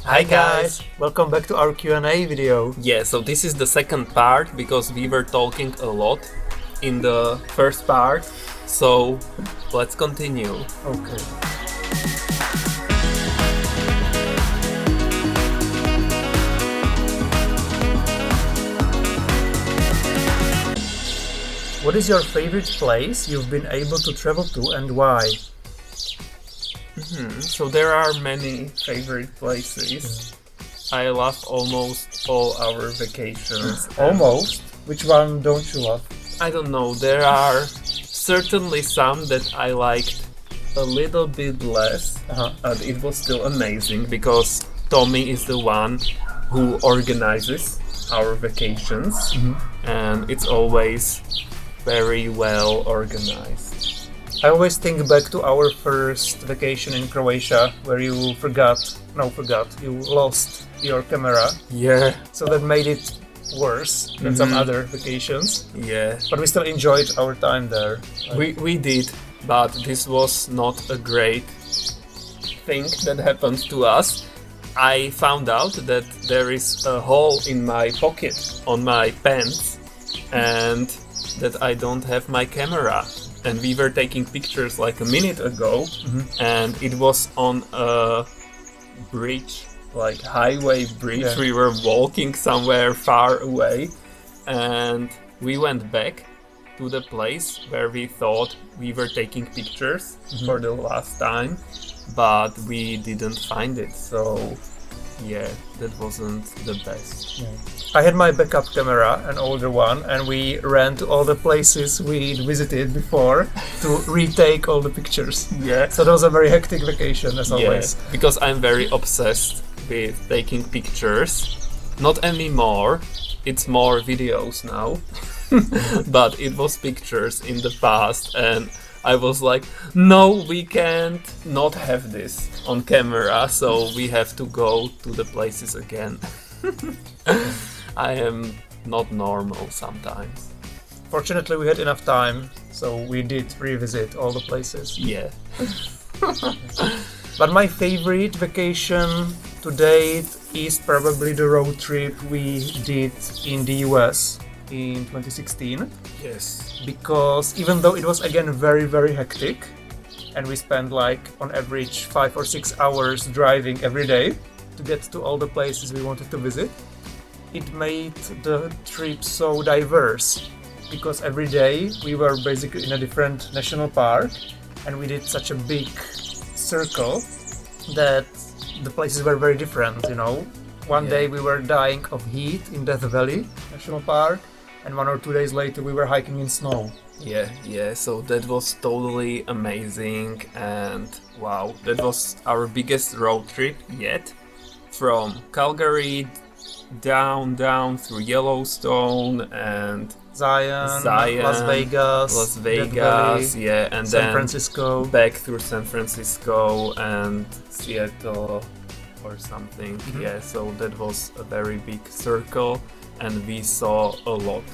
Hi guys, welcome back to our Q&A video. Yeah, so this is the second part because we were talking a lot in the first part. So let's continue. Okay. What is your favorite place you've been able to travel to and why? So there are many favorite places. I love almost all our vacations. Almost. Which one don't you love? I don't know, there are certainly some that I liked a little bit less, but it was still amazing because Tommy is the one who organizes our vacations, and it's always very well organized. I always think back to our first vacation in Croatia where you you lost your camera. Yeah, So that made it worse than some other vacations. yeah. But we still enjoyed our time there. We did, but this was not a great thing that happened to us. I found out that there is a hole in my pocket on my pants and that I don't have my camera. And we were taking pictures like a minute ago, and it was on a bridge, like highway bridge. Yeah. We were walking somewhere far away, and we went back to the place where we thought we were taking pictures for the last time, but we didn't find it. So yeah, that wasn't the best. I had my backup camera, an older one, and we ran to all the places we'd visited before to retake all the pictures. Yeah. So that was a very hectic vacation, as always. Yeah, because I'm very obsessed with taking pictures. Not anymore, it's more videos now. But it was pictures in the past, and I was like, no, we can't not have this on camera, so we have to go to the places again. I am not normal sometimes. Fortunately, we had enough time, so we did revisit all the places. Yeah. But my favorite vacation to date is probably the road trip we did in the US in 2016. Yes. Because even though it was again very, very hectic, and we spent like on average 5 or 6 hours driving every day to get to all the places we wanted to visit, it made the trip so diverse because every day we were basically in a different national park, and we did such a big circle that the places were very different, you know. One day we were dying of heat in Death Valley National Park, and 1 or 2 days later we were hiking in snow. Yeah, so that was totally amazing, and wow, that was our biggest road trip yet. From Calgary down through Yellowstone and Zion, Las Vegas, Death Valley, yeah, and San then Francisco. back through San Francisco and Seattle or something. Yeah, so that was a very big circle, and we saw a lot.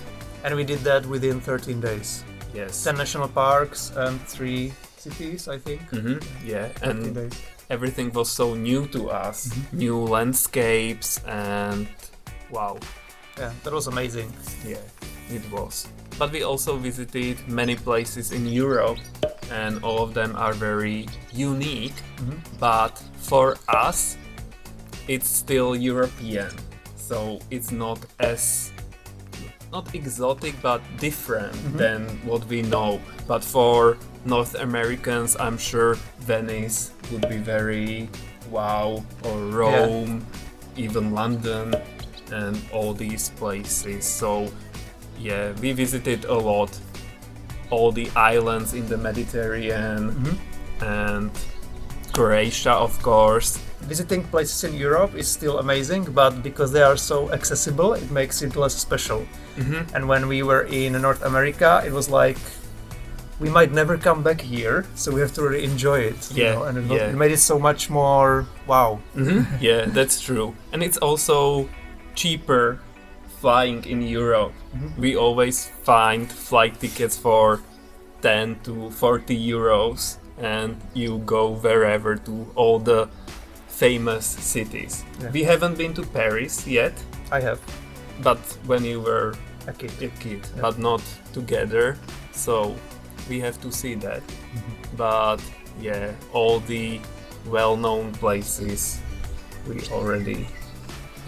And we did that within 13 days. Yes. 10 national parks and 3 cities, I think. Yeah, 13 and days. everything was so new to us. New landscapes, and wow. Yeah, that was amazing. Yeah, it was. But we also visited many places in Europe, and all of them are very unique. But for us, it's still European. So it's not exotic, but different than what we know. But for North Americans, I'm sure Venice would be very wow, or Rome, even London, and all these places. So yeah, we visited a lot, all the islands in the Mediterranean, and Croatia, of course. Visiting places in Europe is still amazing, but because they are so accessible, it makes it less special. And when we were in North America, it was like, we might never come back here, so we have to really enjoy it. You know? And it made it so much more wow. Yeah, that's true. And it's also cheaper flying in Europe. We always find flight tickets for 10 to 40 euros, and you go wherever to all the famous cities. Yeah. We haven't been to Paris yet, I have but when you were a kid. a kid, Yeah. but not together, so we have to see that. But yeah, all the well-known places we already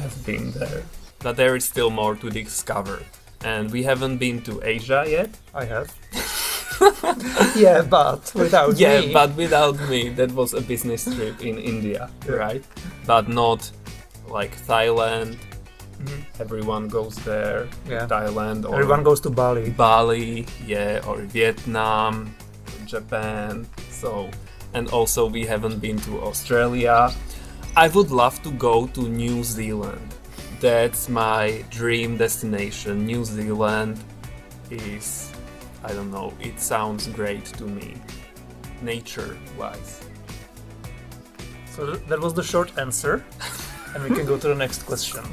have been there. But there is still more to discover. And we haven't been to Asia yet. I have. Yeah, but without Yeah, me. but without me, that was a business trip in India, Yeah. right? But not like Thailand. Mhm. Everyone goes there. Yeah. Thailand or Everyone goes to Bali. Bali, yeah, or Vietnam, Japan. So, and also we haven't been to Australia. I would love to go to New Zealand. That's my dream destination. New Zealand is, I don't know, it sounds great to me, nature-wise. So that was the short answer, and we can go to the next question.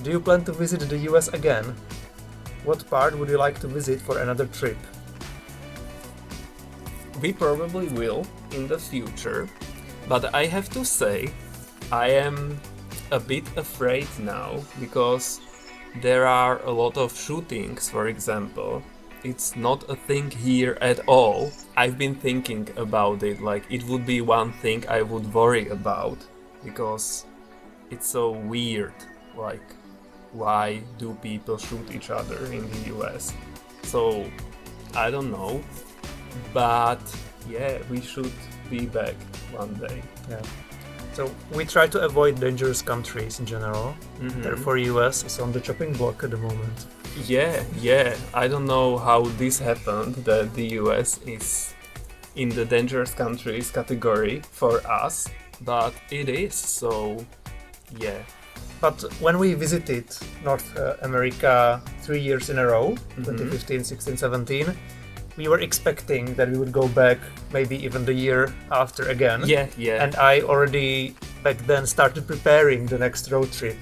Do you plan to visit the US again? What part would you like to visit for another trip? We probably will in the future, but I have to say, I am a bit afraid now because there are a lot of shootings, for example. It's not a thing here at all. I've been thinking about it, like it would be one thing I would worry about because it's so weird. Like, why do people shoot each other in the US? So, I don't know. But yeah, we should be back one day. Yeah. So we try to avoid dangerous countries in general. Mhm. Therefore, US is on the chopping block at the moment. Yeah. I don't know how this happened that the US is in the dangerous countries category for us, but it is. So, yeah. But when we visited North America 3 years in a row, 2015, 16, 17, we were expecting that we would go back maybe even the year after again. Yeah. And I already back then started preparing the next road trip.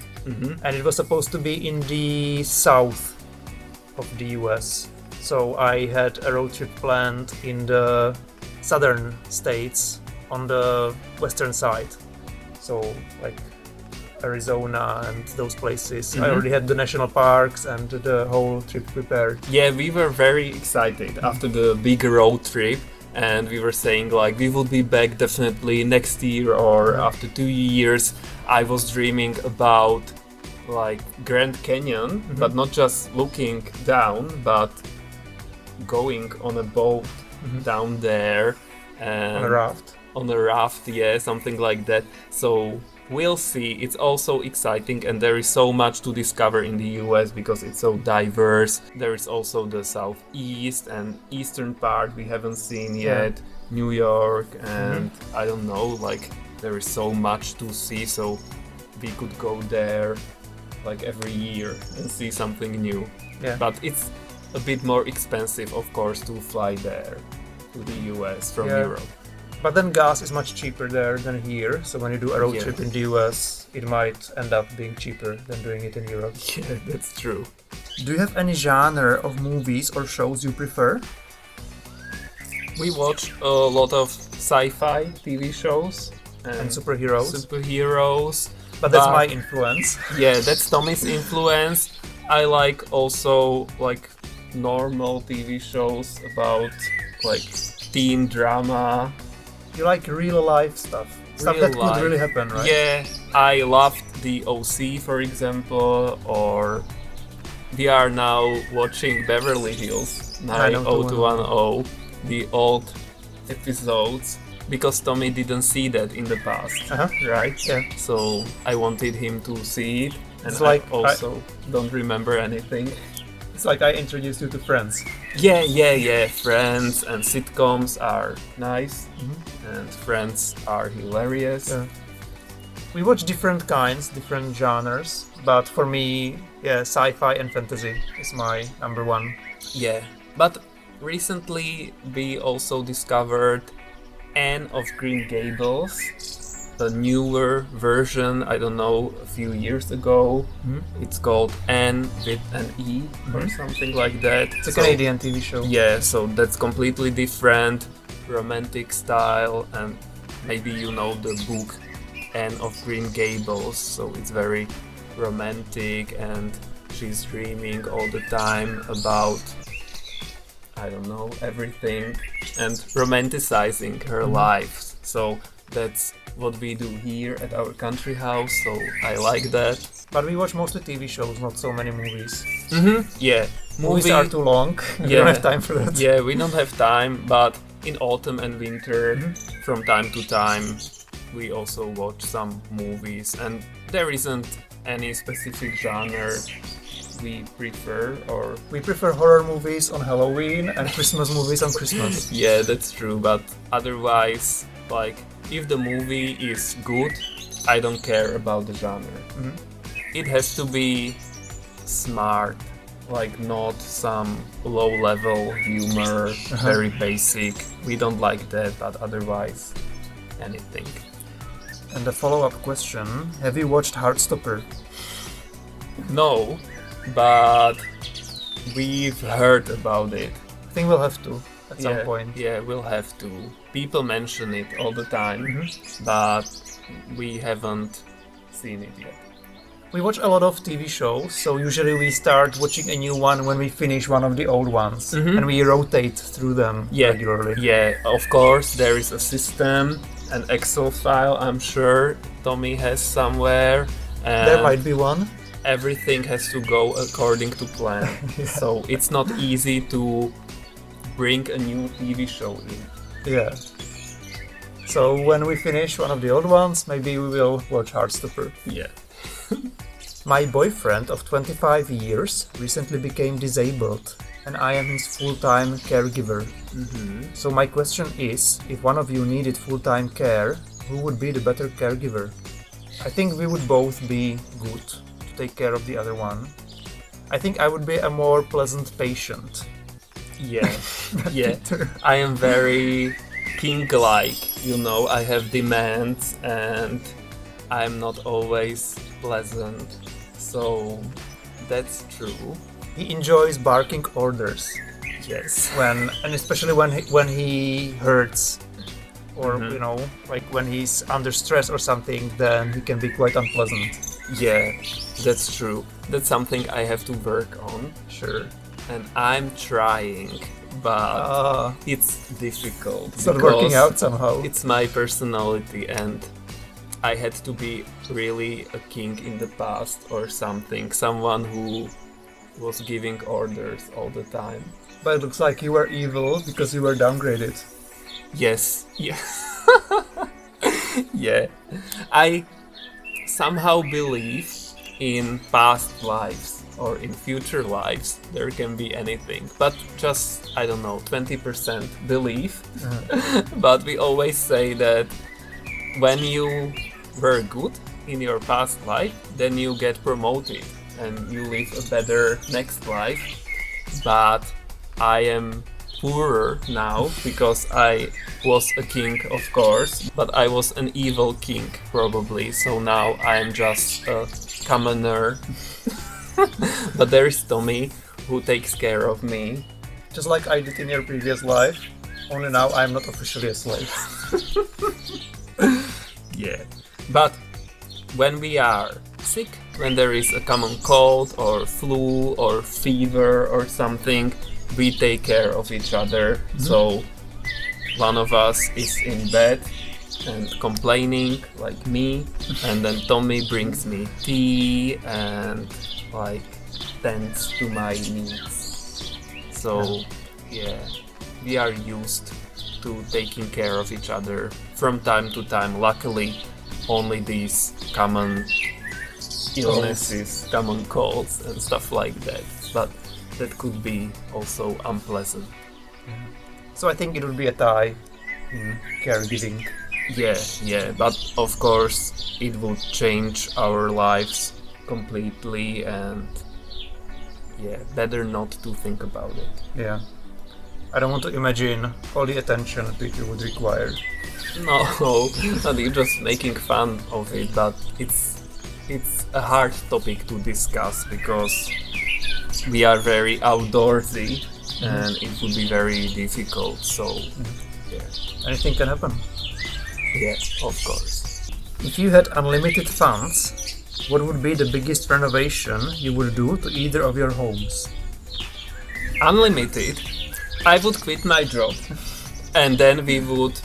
And it was supposed to be in the south of the US. So I had a road trip planned in the southern states on the western side. So like Arizona and those places. I already had the national parks and the whole trip prepared. Yeah, we were very excited after the big road trip, and we were saying like we will be back definitely next year or after 2 years. I was dreaming about like Grand Canyon, but not just looking down, but going on a boat down there and On a raft. on a raft, yeah, something like that. So we'll see. It's also exciting, and there is so much to discover in the US because it's so diverse. There is also the southeast and eastern part we haven't seen yet, New York, and I don't know, like there is so much to see, so we could go there like every year and see something new. Yeah. But it's a bit more expensive, of course, to fly there to the US from Yeah. Europe. But then gas is much cheaper there than here. So when you do a road Yeah. trip in the US, it might end up being cheaper than doing it in Europe. Yeah, that's true. Do you have any genre of movies or shows you prefer? We watch a lot of sci-fi TV shows And superheroes? superheroes. But that's but- my influence. Yeah, that's Tommy's influence. I like also like normal TV shows about like teen drama. You like real life stuff. Stuff Real that life. could really happen, right? Yeah, I loved the OC, for example, or we are now watching Beverly Hills 90210, the old episodes, because Tommy didn't see that in the past, Uh-huh. right? Yeah. So I wanted him to see it, and It's like I also don't remember anything. It's like I introduced you to Friends. Yeah. Friends and sitcoms are nice, and Friends are hilarious. Yeah. We watch different kinds, different genres, but for me, yeah, sci-fi and fantasy is my number one. Yeah, but recently we also discovered Anne of Green Gables, a newer version, I don't know, a few years ago. It's called Anne with an E or something like that. It's a Canadian TV show. Yeah, so that's completely different, romantic style, and maybe you know the book Anne of Green Gables, so it's very romantic and she's dreaming all the time about, I don't know, everything and romanticizing her life. So that's what we do here at our country house, so I like that. But we watch mostly TV shows, not so many movies. Yeah, Movies are too long. We don't have time for that. Yeah, we don't have time, but in autumn and winter, from time to time, we also watch some movies, and there isn't any specific genre we prefer, or We prefer horror movies on Halloween and Christmas movies on Christmas. yeah, that's true, but otherwise, like, if the movie is good, I don't care about the genre. It has to be smart, like not some low-level humor, very basic. We don't like that, but otherwise, anything. And a follow-up question, have you watched Heartstopper? No, but we've heard about it. I think we'll have to at some point. Yeah, we'll have to. People mention it all the time, but we haven't seen it yet. We watch a lot of TV shows, so usually we start watching a new one when we finish one of the old ones, and we rotate through them regularly. Yeah, of course, there is a system, an Excel file, I'm sure Tommy has somewhere. And There might be one. everything has to go according to plan. So it's not easy to bring a new TV show in. Yeah. So when we finish one of the old ones, maybe we will watch Heartstopper. Yeah. My boyfriend of 25 years recently became disabled, and I am his full-time caregiver. So my question is, if one of you needed full-time care, who would be the better caregiver? I think we would both be good to take care of the other one. I think I would be a more pleasant patient. Yeah. Yeah. I am very king-like, you know, I have demands and I'm not always pleasant. So that's true. He enjoys barking orders. Yes. And especially when he hurts, or you know, like when he's under stress or something, then he can be quite unpleasant. Yeah, that's true. That's something I have to work on. Sure. And I'm trying, but it's difficult. It's not working because out somehow. It's my personality, and I had to be really a king in the past or something. Someone who was giving orders all the time. But it looks like you were evil because you were downgraded. Yes. Yeah. Yeah. I somehow believe in past lives or in future lives. There can be anything, but just, I don't know, 20% belief. But we always say that when you were good in your past life, then you get promoted and you live a better next life. But I am poorer now because I was a king, of course, but I was an evil king probably, so now I am just a commoner. But there is Tommy who takes care of me. Just like I did in your previous life, only now I'm not officially a slave. Yeah. But when we are sick, when there is a common cold or flu or fever or something, we take care of each other. So one of us is in bed and complaining, like me, and then Tommy brings me tea and like tends to my needs. So yeah, we are used to taking care of each other from time to time. Luckily, only these common illnesses, common colds and stuff like that. But that could be also unpleasant. So I think it would be a tie in caregiving. Yeah, but of course it would change our lives completely, and yeah, better not to think about it. Yeah. I don't want to imagine all the attention Peter would require. No, not you're just making fun of it, but it's a hard topic to discuss because we are very outdoorsy and it would be very difficult. So yeah. Anything can happen. Yeah, of course. If you had unlimited funds, what would be the biggest renovation you would do to either of your homes? Unlimited, I would quit my job and then we would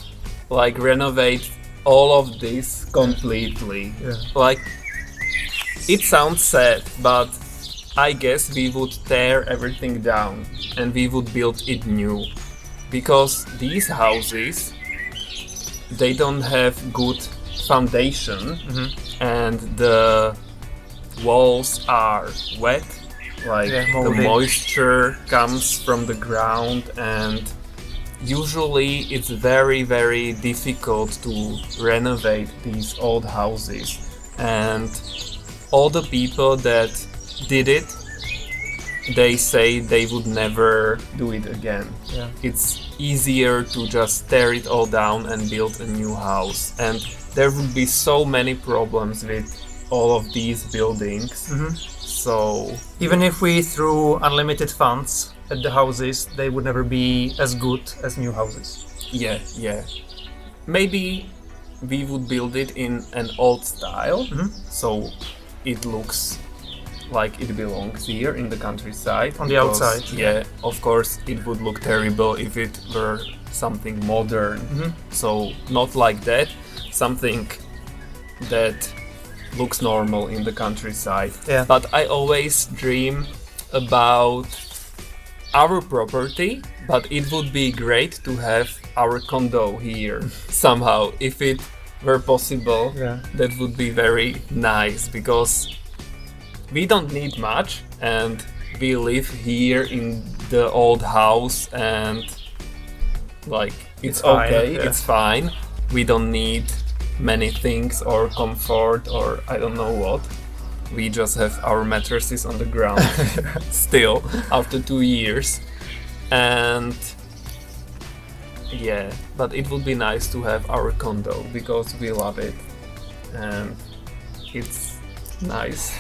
like renovate all of this completely. Yeah. Like, it sounds sad, but I guess we would tear everything down and we would build it new. Because these houses, they don't have good foundation and the walls are wet, like the moldy. moisture comes from the ground, and usually it's very, very difficult to renovate these old houses. And all the people that did it, they say they would never do it again. Yeah. It's easier to just tear it all down and build a new house. And there would be so many problems with all of these buildings. So Even if we threw unlimited funds at the houses, they would never be as good as new houses. yeah. Maybe we would build it in an old style, so it looks like it belongs here in the countryside. On the outside. Yeah, of course it would look terrible if it were something modern. So not like that, something that looks normal in the countryside. Yeah. But I always dream about our property, but it would be great to have our condo here somehow. If it were possible, Yeah. that would be very nice, because we don't need much and we live here in the old house and like it's fine, okay, yeah. it's fine. We don't need many things or comfort or I don't know what. We just have our mattresses on the ground still after 2 years. And yeah, but it would be nice to have our condo because we love it and it's nice.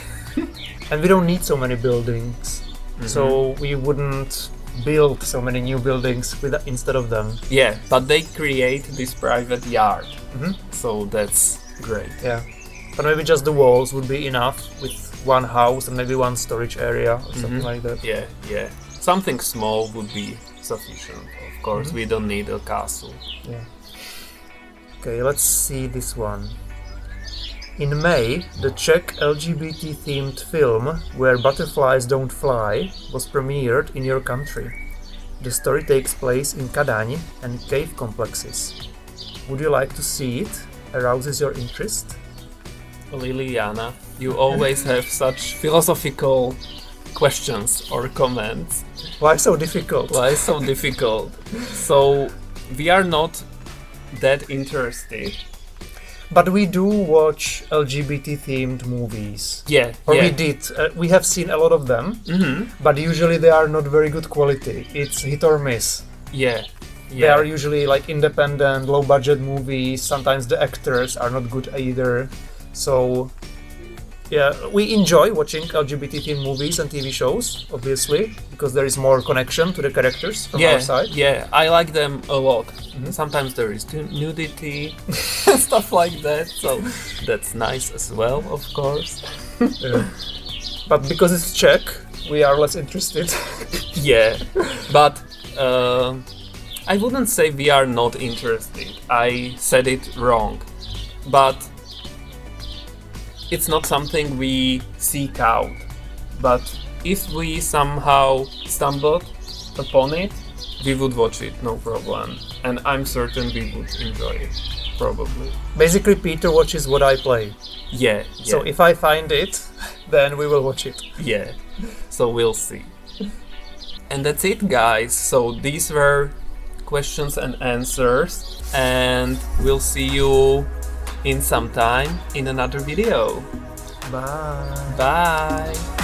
And we don't need so many buildings, so we wouldn't build so many new buildings instead of them. Yeah, but they create this private yard, so that's great. Yeah. But maybe just the walls would be enough with one house and maybe one storage area or something like that. Yeah. Something small would be sufficient. Of course, we don't need a castle. Yeah. Okay, let's see this one. In May, the Czech LGBT-themed film Where Butterflies Don't Fly was premiered in your country. The story takes place in Kadaň and cave complexes. Would you like to see it? Arouses your interest? Liliana, you always have such philosophical questions or comments. Why so difficult? Why so difficult? So, we are not that interested. But we do watch LGBT-themed movies. Yeah, Or yeah. we did. We have seen a lot of them, but usually they are not very good quality. It's hit or miss. Yeah. They are usually like independent, low-budget movies. Sometimes the actors are not good either. So, yeah, we enjoy watching LGBT-themed movies and TV shows, obviously, because there is more connection to the characters from our side. Yeah, I like them a lot. Sometimes there is nudity and stuff like that, so that's nice as well, of course. Yeah. But because it's Czech, we are less interested. Yeah, but I wouldn't say we are not interested. I said it wrong. But it's not something we seek out. But if we somehow stumbled upon it, we would watch it, no problem. And I'm certain we would enjoy it, probably. Basically, Peter watches what I play. Yeah. So if I find it, then we will watch it. Yeah, so we'll see. And that's it, guys. So these were questions and answers, and we'll see you in some time in another video. Bye. Bye!